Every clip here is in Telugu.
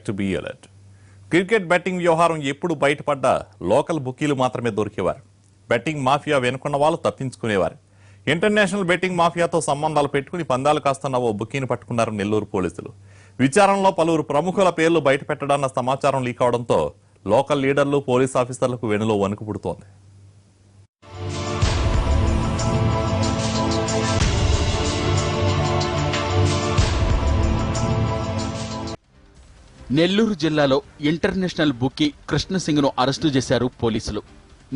To be alert. Cricket betting వ్యవహారం ఎప్పుడు బయటపడ్డా లోకల్ బుకీలు మాత్రమే దొరికేవారు. బెట్టింగ్ మాఫియా వెనుకున్న వాళ్ళు తప్పించుకునేవారు. ఇంటర్నేషనల్ బెట్టింగ్ మాఫియాతో సంబంధాలు పెట్టుకుని పందాలు కాస్తున్న ఓ బుకీని పట్టుకున్నారు నెల్లూరు పోలీసులు. విచారణలో పలువురు ప్రముఖుల పేర్లు బయటపెట్టడన్న సమాచారం లీక్ అవడంతో లోకల్ లీడర్లు, పోలీస్ ఆఫీసర్లకు వెనులో వణుకు పుడుతోంది. నెల్లూరు జిల్లాలో ఇంటర్నేషనల్ బుకీ కృష్ణసింగ్ను అరెస్టు చేశారు పోలీసులు.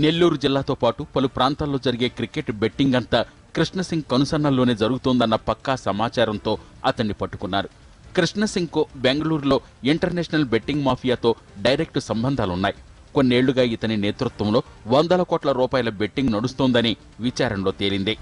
నెల్లూరు జిల్లాతో పాటు పలు ప్రాంతాల్లో జరిగే క్రికెట్ బెట్టింగ్ అంతా కృష్ణసింగ్ కనుసన్నల్లోనే జరుగుతోందన్న పక్కా సమాచారంతో అతన్ని పట్టుకున్నారు. కృష్ణసింగ్కు బెంగళూరులో ఇంటర్నేషనల్ బెట్టింగ్ మాఫియాతో డైరెక్ట్ సంబంధాలున్నాయి. కొన్నేళ్లుగా ఇతని నేతృత్వంలో వందల కోట్ల రూపాయల బెట్టింగ్ నడుస్తోందని విచారణలో తేలింది.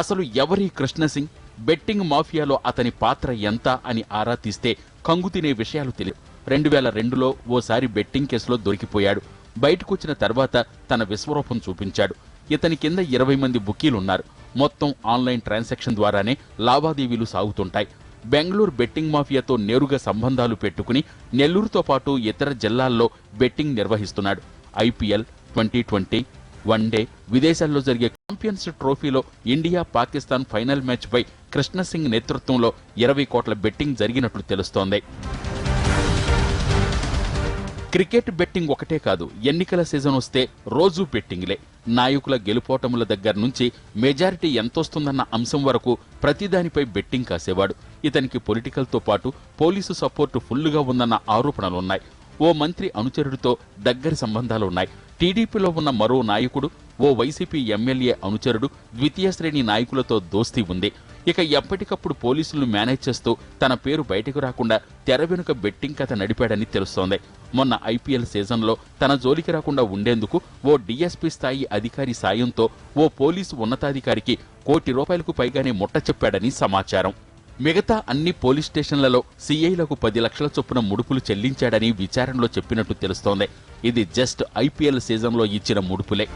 అసలు ఎవరి కృష్ణసింగ్, బెట్టింగ్ మాఫియాలో అతని పాత్ర ఎంత అని ఆరా తీస్తే కంగుతినే విషయాలు తెలియదు. 2002లో ఓసారి బెట్టింగ్ కేసులో దొరికిపోయాడు. బయటకొచ్చిన తర్వాత తన విశ్వరూపం చూపించాడు. ఇతని కింద 20 మంది బుకీలున్నారు. మొత్తం ఆన్లైన్ ట్రాన్సాక్షన్ ద్వారానే లావాదేవీలు సాగుతుంటాయి. బెంగళూరు బెట్టింగ్ మాఫియాతో నేరుగా సంబంధాలు పెట్టుకుని నెల్లూరుతో పాటు ఇతర జిల్లాల్లో బెట్టింగ్ నిర్వహిస్తున్నాడు. IPL, 2020, వన్డే, విదేశాల్లో జరిగే ఛాంపియన్స్ ట్రోఫీలో ఇండియా పాకిస్తాన్ ఫైనల్ మ్యాచ్ పై కృష్ణసింగ్ నేతృత్వంలో 20 కోట్ల బెట్టింగ్ జరిగినట్లు తెలుస్తోంది. క్రికెట్ బెట్టింగ్ ఒకటే కాదు, ఎన్నికల సీజన్ వస్తే రోజూ బెట్టింగ్లే. నాయకుల గెలుపోటముల దగ్గర నుంచి మెజారిటీ ఎంతొస్తుందన్న అంశం వరకు ప్రతిదానిపై బెట్టింగ్ కాసేవాడు. ఇతనికి పొలిటికల్తో పాటు పోలీసు సపోర్టు ఫుల్లుగా ఉందన్న ఆరోపణలున్నాయి. ఓ మంత్రి అనుచరుడితో దగ్గరి సంబంధాలున్నాయి. టీడీపీలో ఉన్న మరో నాయకుడు, ఓ వైసీపీ ఎమ్మెల్యే అనుచరుడు, ద్వితీయ శ్రేణి నాయకులతో దోస్తీ ఉంది. ఇక ఎప్పటికప్పుడు పోలీసులను మేనేజ్ చేస్తూ తన పేరు బయటకు రాకుండా తెర వెనుక బెట్టింగ్ కథ నడిపాడని తెలుస్తోంది. మొన్న IPL సీజన్లో తన జోలికి రాకుండా ఉండేందుకు ఓ DSP స్థాయి అధికారి సాయంతో ఓ పోలీసు ఉన్నతాధికారికి ₹1 కోటి పైగానే ముట్ట చెప్పాడని సమాచారం. మిగతా అన్ని పోలీస్ స్టేషన్లలో CIలకు 10 లక్షల చొప్పున ముడుపులు చెల్లించాడని విచారణలో చెప్పినట్టు తెలుస్తోంది. ఇది జస్ట్ IPL సీజన్లో ఇచ్చిన ముడుపులే.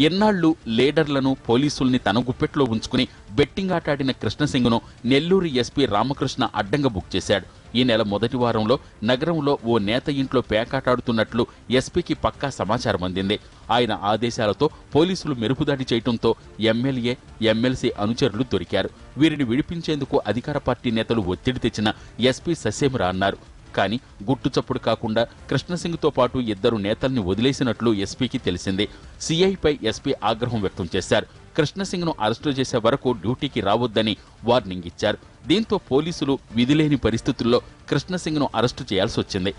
ఎన్నాళ్లు లీడర్లను, పోలీసుల్ని తన గుప్పెట్లో ఉంచుకుని బెట్టింగ్ ఆటాడిన కృష్ణసింగ్ను నెల్లూరు SP రామకృష్ణ అడ్డంగా బుక్ చేశాడు. ఈ నెల మొదటి వారంలో నగరంలో ఓ నేత ఇంట్లో పేకాటాడుతున్నట్లు SPకి పక్కా సమాచారం అందింది. ఆయన ఆదేశాలతో పోలీసులు మెరుపుదాడి చేయడంతో ఎమ్మెల్యే, MLC అనుచరులు దొరికారు. వీరిని విడిపించేందుకు అధికార పార్టీ నేతలు ఒత్తిడి తెచ్చిన SP ససేమిరా అన్నారు. కానీ గుట్టుచప్పుడు కాకుండా కృష్ణసింగ్తో పాటు 2 నేతల్ని వదిలేసినట్లు SPకి తెలిసింది. CIపై SP ఆగ్రహం వ్యక్తం చేశారు. కృష్ణసింగ్ను అరెస్టు చేసే వరకు డ్యూటీకి రావద్దని వార్నింగ్ ఇచ్చారు. దీంతో పోలీసులు విధిలేని పరిస్థితుల్లో కృష్ణసింగ్ను అరెస్టు చేయాల్సి వచ్చింది.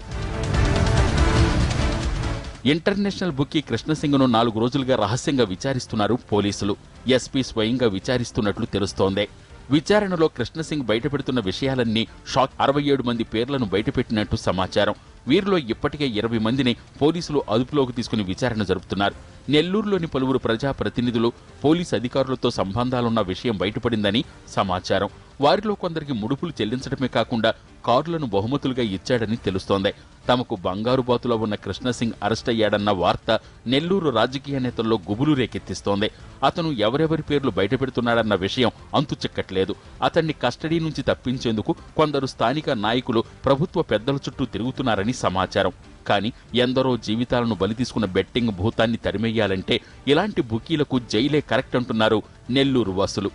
ఇంటర్నేషనల్ బుకీ కృష్ణసింగ్ను 4 రోజులుగా రహస్యంగా విచారిస్తున్నారు పోలీసులు. SP స్వయంగా విచారిస్తున్నట్లు తెలుస్తోంది. విచారణలో కృష్ణసింగ్ బయటపెడుతున్న విషయాలన్నీ షాక్. 67 మంది పేర్లను బయటపెట్టినట్టు సమాచారం. వీరిలో ఇప్పటికే 20 మందిని పోలీసులు అదుపులోకి తీసుకుని విచారణ జరుపుతున్నారు. నెల్లూరులోని పలువురు ప్రజాప్రతినిధులు, పోలీసు అధికారులతో సంబంధాలున్న విషయం బయటపడిందని సమాచారం. వారిలో కొందరికి ముడుపులు చెల్లించడమే కాకుండా కార్లను బహుమతులుగా ఇచ్చాడని తెలుస్తోంది. తమకు బంగారు బాతులో ఉన్న కృష్ణసింగ్ అరెస్ట్ అయ్యాడన్న వార్త నెల్లూరు రాజకీయ నేతల్లో గుబులు రేకెత్తిస్తోంది. అతను ఎవరెవరి పేర్లు బయటపెడుతున్నాడన్న విషయం అంతు చిక్కట్లేదు. అతన్ని కస్టడీ నుంచి తప్పించేందుకు కొందరు స్థానిక నాయకులు ప్రభుత్వ పెద్దల చుట్టూ తిరుగుతున్నారని సమాచారం. కానీ ఎందరో జీవితాలను బలి తీసుకున్న బెట్టింగ్ భూతాన్ని తరిమేయాలంటే ఇలాంటి బుకీలకు జైలే కరెక్ట్ అంటున్నారు నెల్లూరు వాసులు.